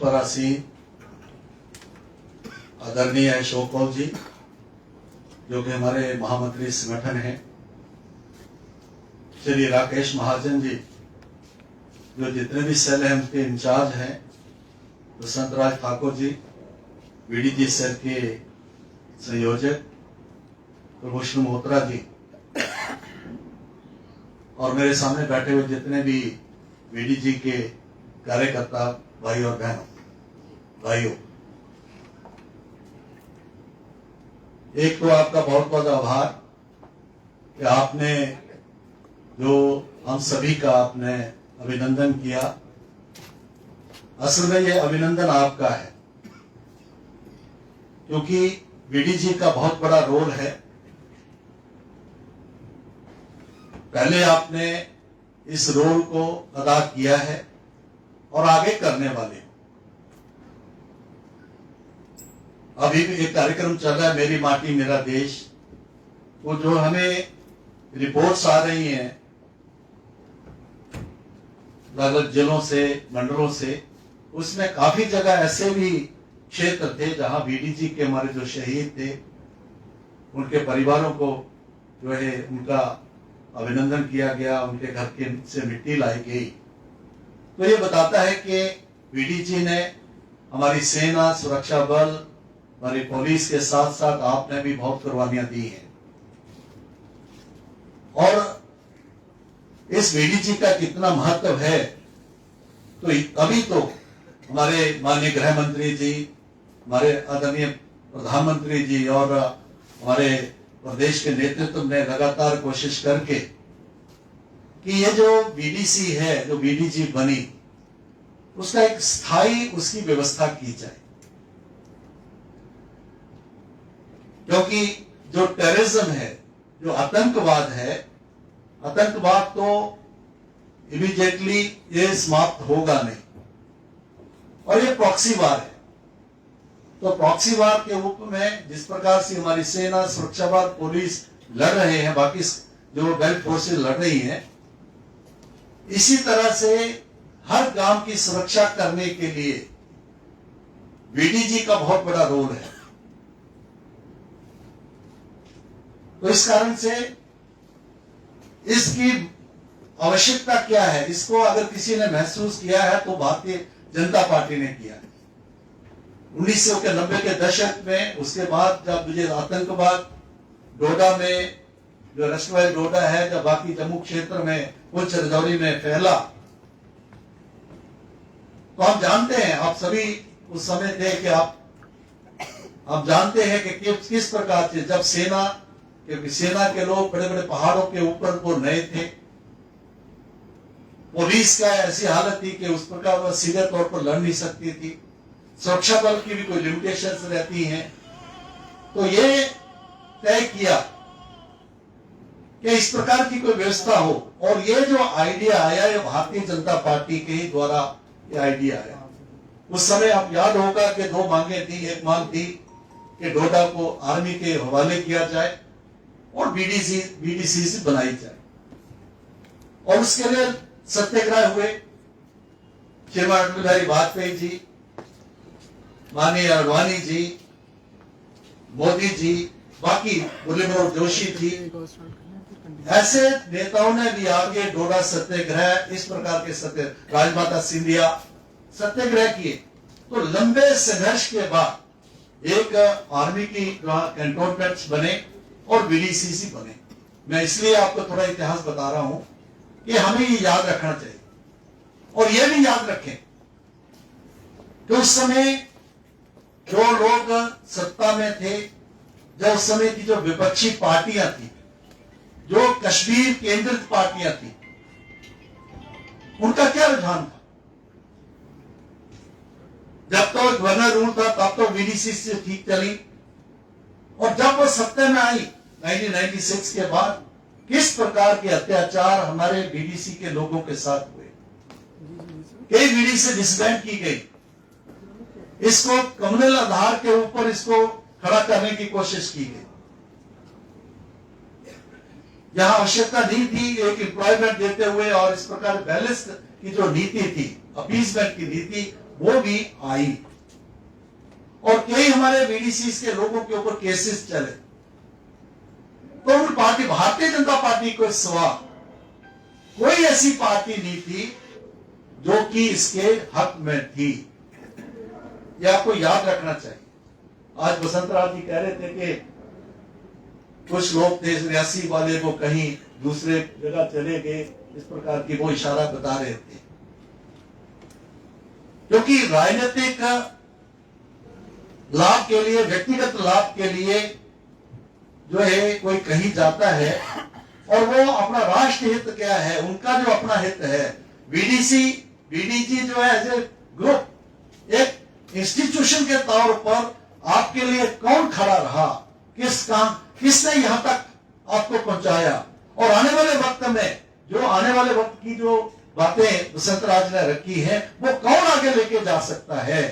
परासी आदरणीय अशोक कौल जी, जो कि हमारे महामंत्री संगठन हैं, श्री राकेश महाजन जी, जो जितने भी सेल हैं उनके इंचार्ज हैं, बसंत राज ठाकुर जी, बीडीजी सेल के संयोजक प्रभूषण मोहत्रा जी, और मेरे सामने बैठे हुए जितने भी बीडीजी के कार्यकर्ता भाई और भाइयों, एक तो आपका बहुत बहुत आभार कि आपने जो हम सभी का आपने अभिनंदन किया। असल में ये अभिनंदन आपका है, क्योंकि बीडीजी का बहुत बड़ा रोल है। पहले आपने इस रोल को अदा किया है और आगे करने वाले। अभी भी एक कार्यक्रम चल रहा है, मेरी माटी मेरा देश, वो जो हमें रिपोर्ट्स आ रही हैं अलग अलग जिलों से, मंडलों से, उसमें काफी जगह ऐसे भी क्षेत्र थे जहां बीडीजी के हमारे जो शहीद थे उनके परिवारों को जो है उनका अभिनंदन किया गया, उनके घर के से मिट्टी लाई गई। तो ये बताता है कि बीडीजी ने हमारी सेना, सुरक्षा बल, हमारी पुलिस के साथ साथ आपने भी बहुत कुर्बानियां दी हैं। और इस बीडीजी का कितना महत्व है, तो अभी तो हमारे माननीय गृह मंत्री जी, हमारे आदरणीय प्रधानमंत्री जी और हमारे प्रदेश के नेतृत्व ने लगातार कोशिश करके कि ये जो बीडीसी है, जो बीडीजी बनी, उसका एक स्थायी उसकी व्यवस्था की जाए। क्योंकि जो टेररिज्म है, जो आतंकवाद है, आतंकवाद तो इमीडिएटली ये समाप्त होगा नहीं, और ये प्रॉक्सी वार है। तो प्रॉक्सी वार के रूप में जिस प्रकार से हमारी सेना, सुरक्षा बल, पुलिस लड़ रहे हैं, बाकी जो बेल्ट फोर्सेस लड़ रही हैं, इसी तरह से हर गांव की सुरक्षा करने के लिए बीडीजी का बहुत बड़ा रोल है। तो इस कारण से इसकी आवश्यकता क्या है, इसको अगर किसी ने महसूस किया है तो भारतीय जनता पार्टी ने किया है। 1990 के दशक में, उसके बाद जब मुझे आतंकवाद डोडा में, जो राष्ट्रवादी डोडा है, जब बाकी जम्मू क्षेत्र में, पुंछ राजौरी में फैला, तो आप जानते हैं, आप सभी उस समय थे कि आप जानते हैं कि किस प्रकार से जब सेना के लोग बड़े बड़े पहाड़ों के ऊपर वो नए थे, पुलिस का ऐसी हालत थी कि उस प्रकार वह सीधे तौर पर लड़ नहीं सकती थी, सुरक्षा बल की भी कोई लिमिटेशंस रहती हैं। तो ये तय किया कि इस प्रकार की कोई व्यवस्था हो, और ये जो आइडिया आया, ये भारतीय जनता पार्टी के ही द्वारा ये आइडिया आया। उस समय आप याद होगा कि दो मांगे थी। एक मांग थी कि डोडा को आर्मी के हवाले किया जाए और बीडीसी बनाई जाए, और उसके लिए सत्याग्रह हुए। श्रीमान अटल बिहारी वाजपेयी जी, माननीय अडवाणी जी, मोदी जी, बाकी मुरली मनोहर जोशी जी, ऐसे नेताओं ने भी आगे डोडा सत्याग्रह, इस प्रकार के राजमाता सिंधिया सत्याग्रह किए। तो लंबे संघर्ष के बाद एक आर्मी की कैंटोनमेंट्स बने और बीडीसी बने। मैं इसलिए आपको थोड़ा इतिहास बता रहा हूं कि हमें ये याद रखना चाहिए, और ये भी याद रखें कि उस समय जो लोग सत्ता में थे, जो उस समय की जो विपक्षी पार्टियां थी, जो कश्मीर केंद्रित पार्टियां थी, उनका क्या रुझान था? जब तो गवर्नर रूल था तब तो बीडीसी से ठीक चली, और जब वो सत्ता में आई 1996 के बाद, किस प्रकार के अत्याचार हमारे बीडीसी के लोगों के साथ हुए। कई बीडीसी डिसबैंड की गई, इसको कम्युनल आधार के ऊपर इसको खड़ा करने की कोशिश की गई। जहां आवश्यकता नहीं थी एक एम्प्लॉयमेंट देते हुए, और इस प्रकार बैलेंस की जो नीति थी, अपीसमेंट की नीति, वो भी आई और कई हमारे बीडीसी के लोगों के ऊपर केसेस चले। तो उन पार्टी भारतीय जनता पार्टी को सिवा कोई ऐसी पार्टी नहीं थी जो कि इसके हक में थी। यह आपको याद रखना चाहिए। आज बसंत राव जी कह रहे थे कि कुछ लोग थे रियासी वाले वो कहीं दूसरे जगह चले गए, इस प्रकार की वो इशारा बता रहे थे, क्योंकि राजनीतिक लाभ के लिए, व्यक्तिगत लाभ के लिए जो है कोई कहीं जाता है और वो अपना राष्ट्र हित क्या है, उनका जो अपना हित है, बीडीजी जो है एज ए ग्रुप एक इंस्टीट्यूशन के तौर पर आपके लिए कौन खड़ा रहा, किसने यहां तक आपको पहुंचाया, और आने वाले वक्त में जो आने वाले वक्त की जो बातें बसंत राज ने रखी है वो कौन आगे लेके जा सकता है।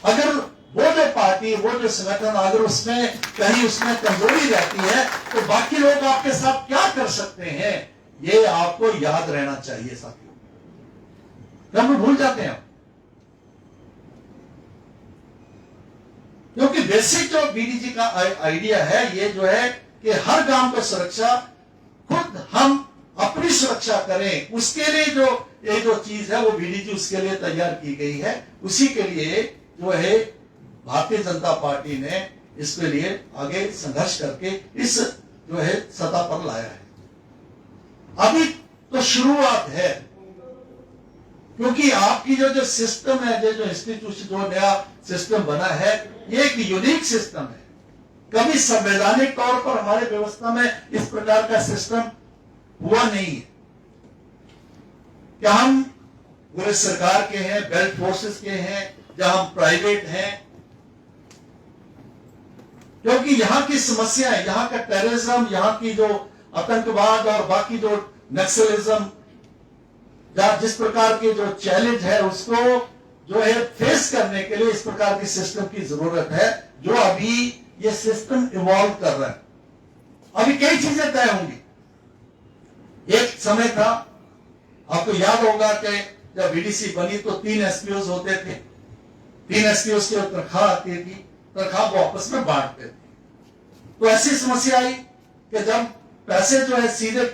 अगर वो जो पार्टी, वो जो संगठन अगर उसमें कहीं उसमें कमजोरी रहती है तो बाकी लोग आपके साथ क्या कर सकते हैं, ये आपको याद रहना चाहिए साथियों। हम भूल जाते हैं क्योंकि बेसिक जो बीडीजी का आइडिया है ये जो है कि हर गांव की सुरक्षा खुद हम अपनी सुरक्षा करें, उसके लिए जो ये जो चीज है वो बीडीजी उसके लिए तैयार की गई है। उसी के लिए जो है भारतीय जनता पार्टी ने इसके लिए आगे संघर्ष करके इस जो है सत्ता पर लाया है। अभी तो शुरुआत है, क्योंकि आपकी जो सिस्टम है, जो इंस्टीट्यूशन, जो नया सिस्टम बना है, ये एक यूनिक सिस्टम है। कभी संवैधानिक तौर पर हमारे व्यवस्था में इस प्रकार का सिस्टम हुआ नहीं है। क्या हम पूरे सरकार के हैं, बेल्ट फोर्सेस के हैं, या हम प्राइवेट हैं, क्योंकि यहां की समस्याएं, यहां का टेररिज्म, यहां की जो आतंकवाद और बाकी जो नक्सलिज्म, जिस प्रकार के जो चैलेंज है उसको जो है फेस करने के लिए इस प्रकार के सिस्टम की जरूरत है, जो अभी ये सिस्टम इवॉल्व कर रहा है। अभी कई चीजें तय होंगी। एक समय था, आपको याद होगा कि जब बीडीसी बनी तो 3 एसपीओ होते थे, 3 एसपीओ की तनख्वाह आती थी, तनख्वाह वो आपस में बांटते थे। तो ऐसी समस्या आई कि जब पैसे जो है सीधे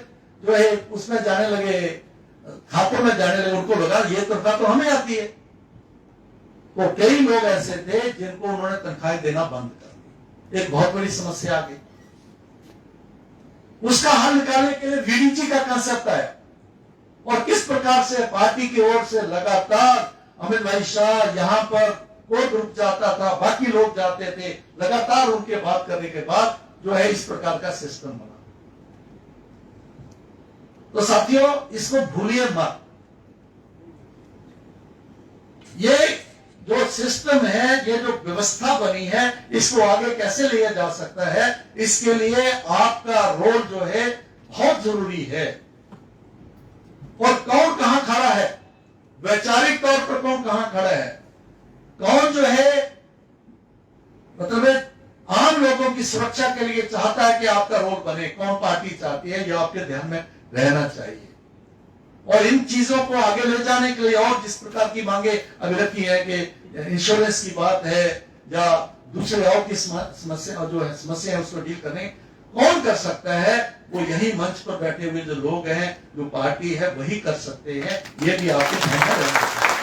जो है उसमें जाने लगे, खाते में जाने लगे, उनको लगा ये तनख्वाह तो हमें आती है। तो कई लोग ऐसे थे जिनको उन्होंने तनख्वाहें देना बंद कर दी। एक बहुत बड़ी समस्या आ गई। उसका हल निकालने के लिए बीडीजी का कांसेप्ट आया और किस प्रकार से पार्टी की ओर से लगातार अमित भाई शाह यहां पर कोई ग्रुप जाता था, बाकी लोग जाते थे, लगातार उनके बात करने के बाद जो है इस प्रकार का सिस्टम बना। तो साथियों, इसको भूलिए मत। ये जो सिस्टम है, ये जो व्यवस्था बनी है, इसको आगे कैसे लिया जा सकता है, इसके लिए आपका रोल जो है बहुत जरूरी है। और कौन कहां खड़ा है, वैचारिक तौर पर कौन कहां खड़ा है, कौन जो है मतलब आम लोगों की सुरक्षा के लिए चाहता है कि आपका रोल बने, कौन पार्टी चाहती है, यह आपके ध्यान में रहना चाहिए। और इन चीजों को आगे ले जाने के लिए और जिस प्रकार की मांगे अभी रखी है कि इंश्योरेंस की बात है या दूसरे और की समस्या जो है समस्या है उसको डील करने कौन कर सकता है, वो यही मंच पर बैठे हुए जो लोग हैं, जो पार्टी है, वही कर सकते हैं। ये भी आपको ध्यान में रखना चाहिए।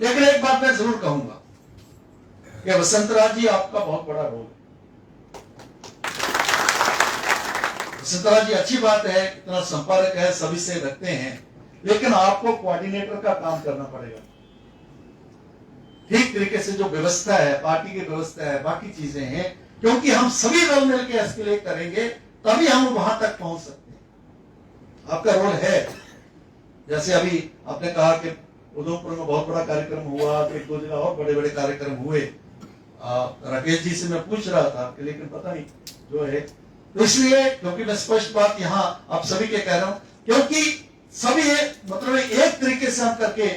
लेकिन एक बात मैं जरूर कहूंगा कि बसंत राज जी आपका बहुत बड़ा रोल है। बसंत राज जी अच्छी बात है, इतना संपर्क है, सभी से रखते हैं, लेकिन आपको कोऑर्डिनेटर का काम करना पड़ेगा। ठीक तरीके से जो व्यवस्था है, पार्टी की व्यवस्था है, बाकी चीजें हैं, क्योंकि हम सभी रल मिलकर एस्केलेट करेंगे तभी हम वहां तक पहुंच सकते हैं। आपका रोल है। जैसे अभी आपने कहा कि उदयपुर में बहुत बड़ा कार्यक्रम हुआ, एक दो जगह और बड़े बड़े कार्यक्रम हुए। राकेश जी से मैं पूछ रहा था कि लेकिन पता नहीं जो है, तो इसलिए क्योंकि मैं स्पष्ट बात यहां आप सभी के कह रहा हूं, क्योंकि सभी मतलब एक तरीके से हम करके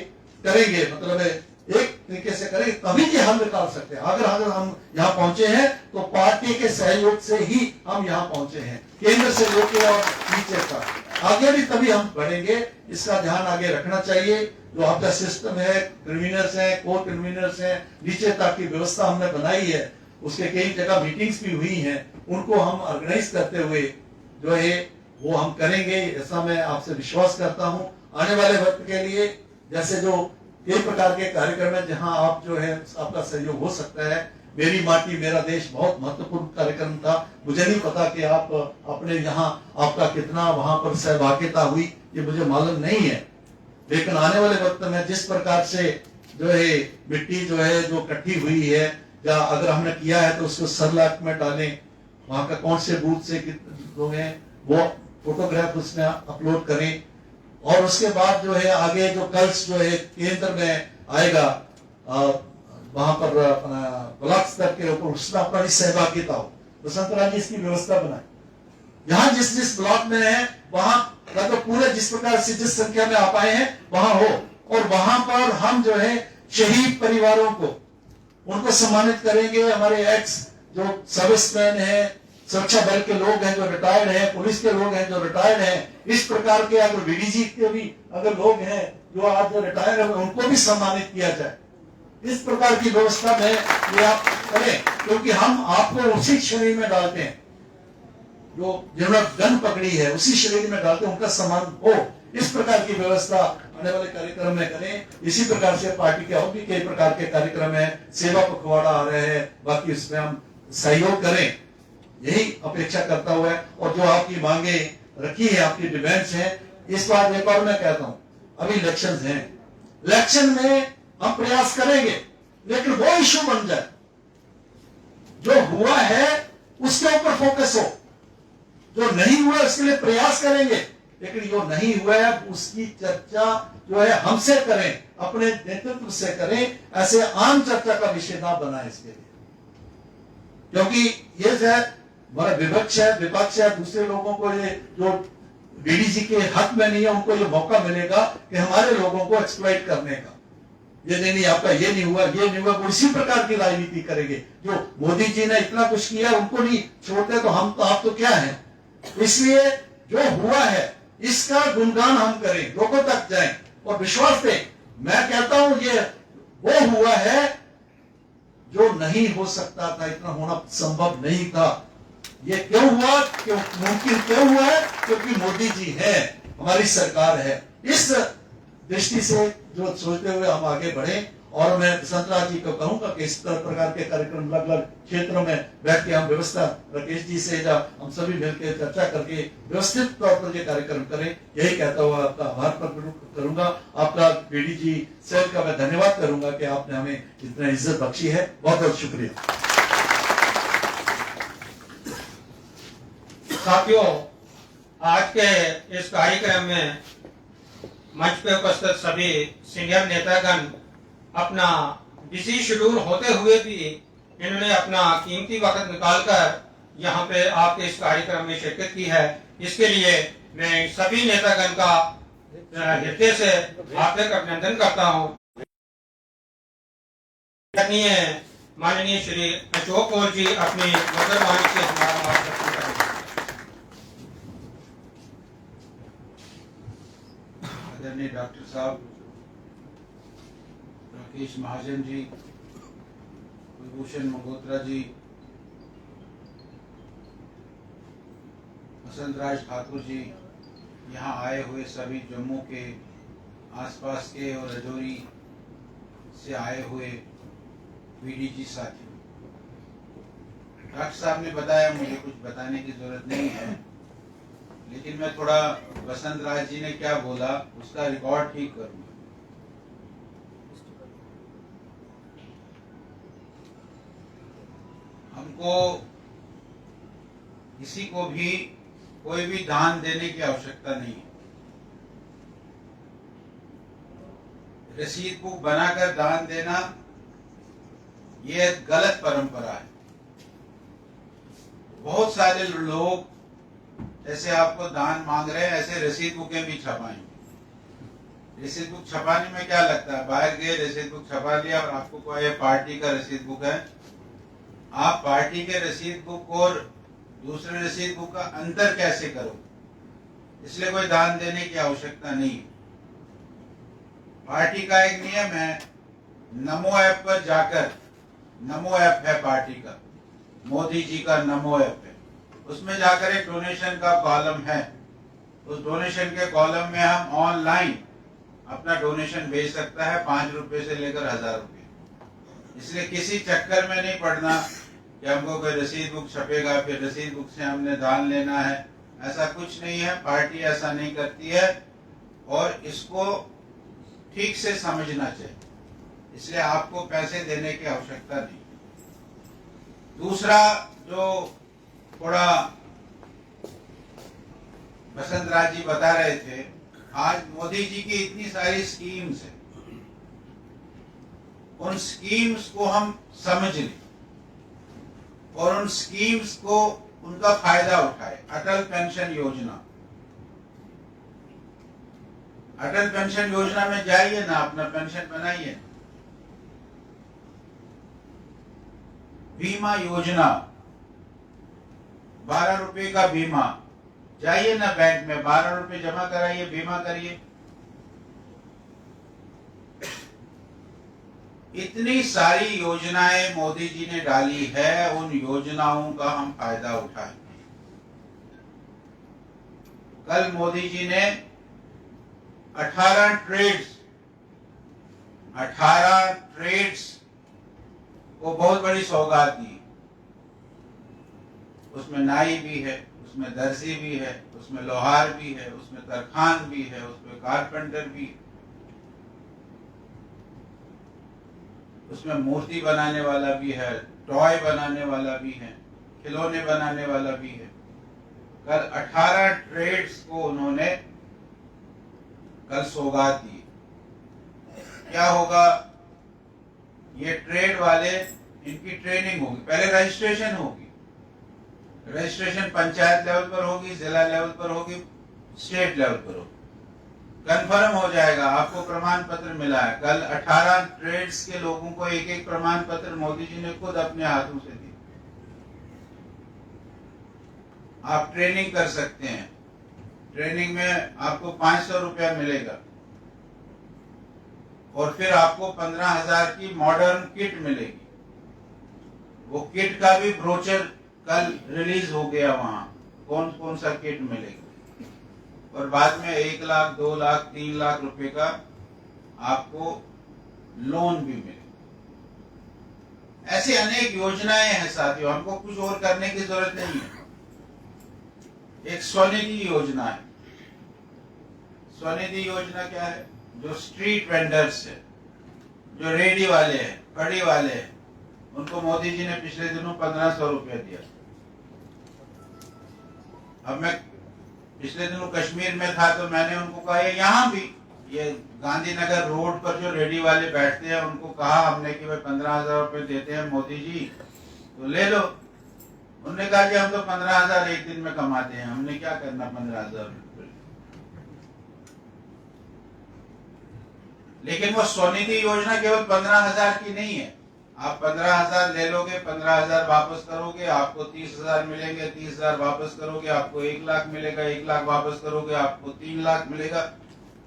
करेंगे, मतलब एक तरीके से करेंगे तभी ये हल निकाल सकते हैं। अगर हम यहाँ पहुंचे हैं तो पार्टी के सहयोग से ही हम यहाँ पहुंचे हैं, केंद्र से लेकर और नीचे तक। आगे भी तभी हम बढ़ेंगे, इसका ध्यान आगे रखना चाहिए। जो आपका सिस्टम है, कन्वीनर्स है, को कन्वीनर्स है, नीचे तक की व्यवस्था हमने बनाई है, उसके कई जगह मीटिंग्स भी हुई हैं, उनको हम ऑर्गेनाइज करते हुए जो है वो हम करेंगे, ऐसा मैं आपसे विश्वास करता हूं। आने वाले वक्त के लिए जैसे जो कई प्रकार के कार्यक्रम है जहां आप जो है आपका सहयोग हो सकता है। मेरी माटी मेरा देश बहुत महत्वपूर्ण कार्यक्रम था, मुझे नहीं पता कि आप अपने यहाँ आपका कितना वहां पर सहभागिता हुई, ये मुझे मालूम नहीं है, लेकिन आने वाले वक्त में जिस प्रकार से जो है मिट्टी जो है जो इकट्ठी हुई है, या अगर हमने किया है तो उसको सरलाख में डालें, वहां का कौन से बूथ से कितने लोग हैं वो फोटोग्राफ उसमें अपलोड करें, और उसके बाद जो है आगे जो कल्स जो है केंद्र में आएगा वहां पर ब्लॉक स्तर के ऊपर उसमें अपना सहभागिता हो, तो संतराज जी इसकी व्यवस्था बनाए। यहाँ जिस जिस ब्लॉक में है वहां तो पूरे जिस प्रकार से जिस संख्या में आप आए हैं वहां हो, और वहां पर हम जो है शहीद परिवारों को उनको सम्मानित करेंगे। हमारे एक्स जो सर्विसमैन है, सुरक्षा बल के लोग हैं जो रिटायर्ड हैं, पुलिस के लोग हैं जो रिटायर्ड हैं, इस प्रकार के अगर बीडीजी के भी अगर लोग हैं जो आज जो रिटायर है उनको भी सम्मानित किया जाए। इस प्रकार की व्यवस्था में ये आप करें, क्योंकि हम आपको उसी श्रेणी में डालते हैं जो जिन्होंने गन पकड़ी है, उसी श्रेणी में डालते हैं, उनका सम्मान हो। इस प्रकार की व्यवस्था आने वाले कार्यक्रम में करें। इसी प्रकार से पार्टी के और भी कई प्रकार के कार्यक्रम है, सेवा पखवाड़ा आ रहे हैं, बाकी उसमें हम सहयोग करें, यही अपेक्षा करता हुआ है। और जो आपकी मांगे रखी है, आपकी डिमांड्स हैं, इस बार एक और मैं कहता हूं, अभी इलेक्शन हैं, इलेक्शन में हम प्रयास करेंगे, लेकिन वो इश्यू बन जाए जो हुआ है उसके ऊपर फोकस हो, जो नहीं हुआ उसके लिए प्रयास करेंगे, लेकिन जो नहीं हुआ है उसकी चर्चा जो है हमसे करें, अपने नेतृत्व से करें, ऐसे आम चर्चा का विषय ना बनाए इसके लिए, क्योंकि ये जो है हमारा विपक्ष है, दूसरे लोगों को ये जो बीडीजी के हक में नहीं है उनको ये मौका मिलेगा कि हमारे लोगों को एक्सप्लॉइट करने का, ये नहीं आपका ये नहीं हुआ, ये नहीं हुआ, वो इसी प्रकार की राजनीति करेंगे। जो मोदी जी ने इतना कुछ किया उनको नहीं छोड़ते तो हम तो आप तो क्या है। इसलिए जो हुआ है इसका गुणगान हम करें, लोगों तक जाएं और विश्वास दें। मैं कहता हूं ये वो हुआ है जो नहीं हो सकता था, इतना होना संभव नहीं था। ये क्यों हुआ, क्यों मुमकिन क्यों हुआ है, क्योंकि मोदी जी है, हमारी सरकार है। इस दृष्टि से जो सोचते हुए हम आगे बढ़े, और मैं संतराज जी को कहूंगा कि इस प्रकार के कार्यक्रम अलग अलग क्षेत्रों में बैठ के हम व्यवस्था राकेश जी से या हम सभी मिलकर चर्चा करके व्यवस्थित तौर पर ये कार्यक्रम करें, यही कहता हुआ आपका आभार प्रकट करूंगा। आपका बीडीजी सेल का मैं धन्यवाद करूंगा कि आपने हमें इतना इज्जत बख्शी है, बहुत बहुत शुक्रिया। साथियों, आज के इस कार्यक्रम में मंच पे उपस्थित सभी सीनियर नेतागण अपना बिजी शेड्यूल होते हुए भी इन्होंने अपना कीमती वक्त निकालकर यहाँ पे आपके इस कार्यक्रम में शिरकत की है। इसके लिए मैं सभी नेतागण का हृदय से हार्दिक अभिनंदन करता हूँ। माननीय श्री अशोक कौल जी अपनी मधुर वाणी से हमारा मार्गदर्शन करेंगे। आदरणीय डॉक्टर साहब राकेश महाजन जी, कुलभूषण मल्होत्रा जी, वसंत राज ठाकुर जी, यहाँ आए हुए सभी जम्मू के आसपास के और राजौरी से आए हुए बीडीजी साथियों, डॉक्टर साहब ने बताया, मुझे कुछ बताने की जरूरत नहीं है, लेकिन मैं थोड़ा वसंत राज जी ने क्या बोला उसका रिकॉर्ड ठीक करूंगा। हमको किसी को भी कोई भी दान देने की आवश्यकता नहीं है। रसीद बुक बनाकर दान देना ये गलत परंपरा है। बहुत सारे लोग जैसे आपको दान मांग रहे हैं, ऐसे रसीद बुकें भी छपाएंगे। रसीद बुक छपाने में क्या लगता है, बाहर गए रसीद बुक छपा लिया और आपको कोई पार्टी का रसीद बुक है। आप पार्टी के रसीद बुक और दूसरे रसीद बुक का अंतर कैसे करो, इसलिए कोई दान देने की आवश्यकता नहीं। पार्टी का एक नियम है, नमो ऐप पर जाकर, नमो ऐप है पार्टी का, मोदी जी का नमो ऐप है, उसमें जाकर एक डोनेशन का कॉलम है। उस डोनेशन के कॉलम में हम ऑनलाइन अपना डोनेशन भेज सकता है, 5 रुपए से लेकर 1000 रुपए। इसलिए किसी चक्कर में नहीं पड़ना कि हमको कोई रसीद बुक छपेगा, फिर रसीद बुक से हमने दान लेना है, ऐसा कुछ नहीं है। पार्टी ऐसा नहीं करती है और इसको ठीक से समझना चाहिए, इसलिए आपको पैसे देने की आवश्यकता नहीं। दूसरा जो थोड़ा बसंत राज जी बता रहे थे, आज मोदी जी की इतनी सारी स्कीम्स है, उन स्कीम्स को हम समझ लें और उन स्कीम्स को उनका फायदा उठाए। अटल पेंशन योजना, अटल पेंशन योजना में जाइए ना, अपना पेंशन बनाइए। बीमा योजना, 12 रुपए का बीमा, जाइए ना बैंक में, 12 रुपए जमा कराइए, बीमा करिए। इतनी सारी योजनाएं मोदी जी ने डाली है, उन योजनाओं का हम फायदा उठाएं। कल मोदी जी ने 18 ट्रेड्स को बहुत बड़ी सौगात दी। उसमें नाई भी है, उसमें दर्जी भी है, उसमें लोहार भी है, उसमें तरखान भी है, उसमें कारपेंटर भी है, उसमें मूर्ति बनाने वाला भी है, टॉय बनाने वाला भी है, खिलौने बनाने वाला भी है। कल 18 ट्रेड्स को उन्होंने कल सौगात दी। क्या होगा, ये ट्रेड वाले, इनकी ट्रेनिंग होगी, पहले रजिस्ट्रेशन होगी। रजिस्ट्रेशन पंचायत लेवल पर होगी, जिला लेवल पर होगी, स्टेट लेवल पर होगी। कंफर्म हो जाएगा, आपको प्रमाण पत्र मिला है। कल 18 ट्रेड्स के लोगों को एक एक प्रमाण पत्र मोदी जी ने खुद अपने हाथों से दिया। आप ट्रेनिंग कर सकते हैं, ट्रेनिंग में आपको 500 रुपया मिलेगा और फिर आपको 15,000 की मॉडर्न किट मिलेगी। वो किट का भी ब्रोचर कल रिलीज हो गया, वहां कौन कौन सा किट मिलेगा, और बाद में 1 लाख, 2 लाख, 3 लाख रुपए का आपको लोन भी मिलेगा। ऐसी अनेक योजनाएं हैं साथियों, हमको कुछ और करने की जरूरत नहीं है। एक स्वनिधि योजना है। स्वनिधि योजना क्या है, जो स्ट्रीट वेंडर्स है, जो रेडी वाले हैं, कड़ी वाले हैं, उनको मोदी जी ने पिछले दिनों 1500 रुपया दिया। अब मैं पिछले दिनों कश्मीर में था तो मैंने उनको कहा, यहाँ भी ये गांधीनगर रोड पर जो रेडी वाले बैठते हैं उनको कहा हमने कि भाई 15,000 रुपए देते हैं मोदी जी, तो ले लो। उन्होंने कहा कि हम तो 15,000 एक दिन में कमाते हैं, हमने क्या करना 15,000 रुपए। लेकिन वो स्वनिधि योजना केवल 15,000 की नहीं है। आप 15,000 ले लोगे, 15,000 वापस करोगे, आपको 30,000 मिलेंगे, 30,000 वापस करोगे, आपको 1 लाख मिलेगा, 1 लाख वापस करोगे, आपको 3 लाख मिलेगा,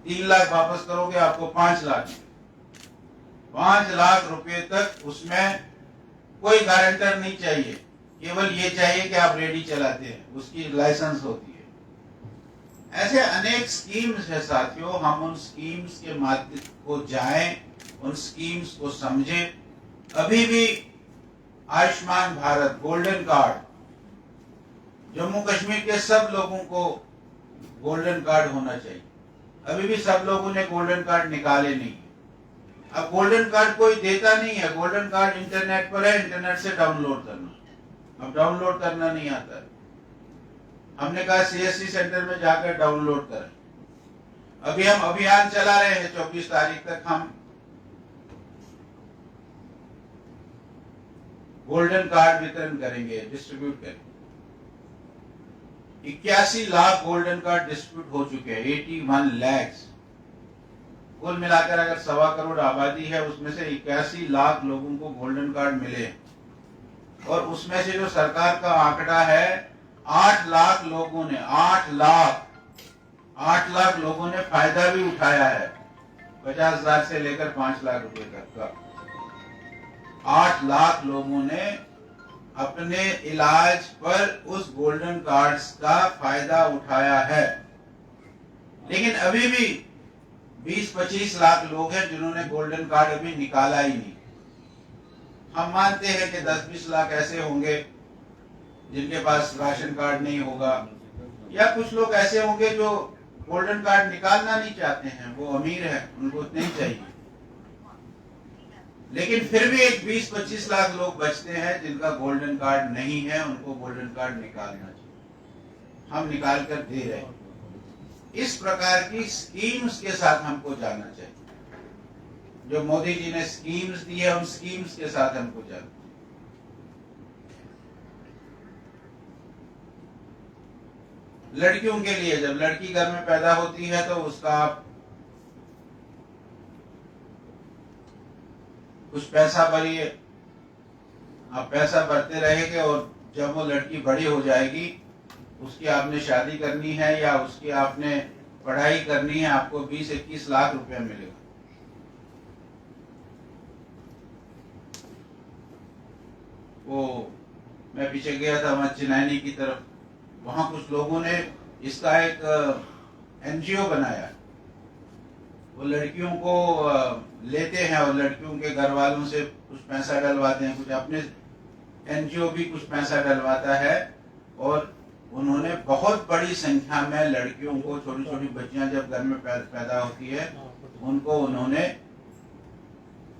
3 लाख वापस करोगे, आपको 5 लाख। 5 लाख रुपए तक उसमें कोई गारंटर नहीं चाहिए, केवल ये चाहिए कि आप रेडी चलाते हैं, उसकी लाइसेंस होती है। ऐसे अनेक स्कीम्स है साथियों, हम उन स्कीम्स के माध्यम को जाएं, उन स्कीम्स को समझें। अभी भी आयुष्मान भारत, गोल्डन कार्ड, जम्मू कश्मीर के सब लोगों को गोल्डन कार्ड होना चाहिए। अभी भी सब लोगों ने गोल्डन कार्ड निकाले नहीं। अब गोल्डन कार्ड कोई देता नहीं है, गोल्डन कार्ड इंटरनेट पर है, इंटरनेट से डाउनलोड करना। अब डाउनलोड करना नहीं आता है। हमने कहा CSC सेंटर में जाकर डाउनलोड करें। अभी हम अभियान चला रहे हैं, 24 तारीख तक हम गोल्डन कार्ड वितरण करेंगे, डिस्ट्रीब्यूट करेंगे। 81 लाख गोल्डन कार्ड डिस्ट्रीब्यूट हो चुके हैं, 81 लाख। कुल मिलाकर अगर 1.25 करोड़ आबादी है, उसमें से 81 लाख लोगों को गोल्डन कार्ड मिले, और उसमें से जो सरकार का आंकड़ा है 8 लाख लोगों ने 8 लाख लोगों ने फायदा भी उठाया है। 50,000 से लेकर 5 लाख रुपए तक का 8 लाख लोगों ने अपने इलाज पर उस गोल्डन कार्ड्स का फायदा उठाया है। लेकिन अभी भी 20-25 लाख लोग हैं जिन्होंने गोल्डन कार्ड अभी निकाला ही नहीं। हम मानते हैं कि 10-20 लाख ऐसे होंगे जिनके पास राशन कार्ड नहीं होगा, या कुछ लोग ऐसे होंगे जो गोल्डन कार्ड निकालना नहीं चाहते हैं, वो अमीर है, उनको नहीं चाहिए। लेकिन फिर भी एक 20-25 लाख लोग बचते हैं जिनका गोल्डन कार्ड नहीं है, उनको गोल्डन कार्ड निकालना चाहिए। हम निकाल कर दे रहे हैं। इस प्रकार की स्कीम्स के साथ हमको जाना चाहिए। जो मोदी जी ने स्कीम्स दी है, उन स्कीम्स के साथ हमको जाना। लड़कियों के लिए, जब लड़की घर में पैदा होती है तो उसका आप कुछ पैसा भरिए, आप पैसा भरते रहेंगे, और जब वो लड़की बड़ी हो जाएगी, उसकी आपने शादी करनी है या उसकी आपने पढ़ाई करनी है, आपको 20-21 लाख रुपया मिलेगा। वो मैं पीछे गया था वहां चिनैनी की तरफ, वहां कुछ लोगों ने इसका एक एनजीओ बनाया। वो लड़कियों को लेते हैं और लड़कियों के घर वालों से कुछ पैसा डलवाते हैं, कुछ अपने एनजीओ भी कुछ पैसा डलवाता है, और उन्होंने बहुत बड़ी संख्या में लड़कियों को, छोटी छोटी बच्चियां जब घर में पैदा होती है, उनको उन्होंने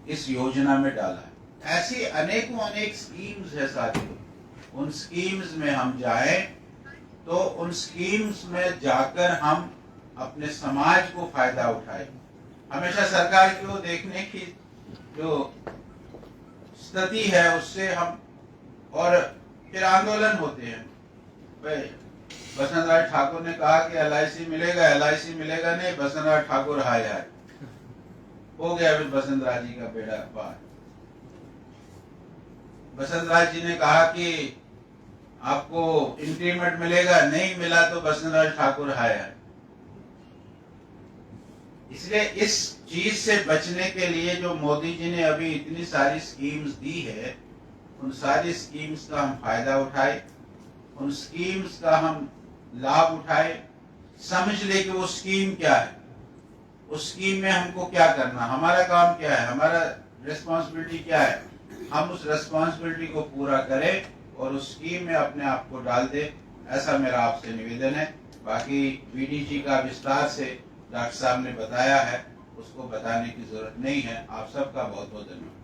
इस योजना में डाला है। ऐसी अनेकों अनेक स्कीम्स है साथियों। उन स्कीम्स में हम जाएं तो उन स्कीम्स में जाकर हम अपने समाज को फायदा उठाएं। हमेशा सरकार को देखने की जो स्थिति है उससे हम, और फिर आंदोलन होते हैं। बसंत राज ठाकुर ने कहा कि LIC मिलेगा, LIC मिलेगा नहीं, बसंत राज ठाकुर हाय हाय हो गया। फिर बसंत राज जी का बेड़ा पार। बसंत राज जी ने कहा कि आपको इंक्रीमेंट मिलेगा, नहीं मिला तो बसंत राज ठाकुर हाय हाय। इसलिए इस चीज से बचने के लिए जो मोदी जी ने अभी इतनी सारी स्कीम्स दी है, उन सारी स्कीम्स का हम फायदा उठाए, उन स्कीम्स का हम लाभ उठाए, समझ ले कि वो स्कीम क्या है, उस स्कीम में हमको क्या करना, हमारा काम क्या है, हमारा रिस्पॉन्सिबिलिटी क्या है, हम उस रिस्पॉन्सिबिलिटी को पूरा करें और उस स्कीम में अपने आप को डाल दे। ऐसा मेरा आपसे निवेदन है। बाकी VDG का विस्तार से डॉक्टर साहब ने बताया है, उसको बताने की जरूरत नहीं है। आप सबका बहुत बहुत धन्यवाद।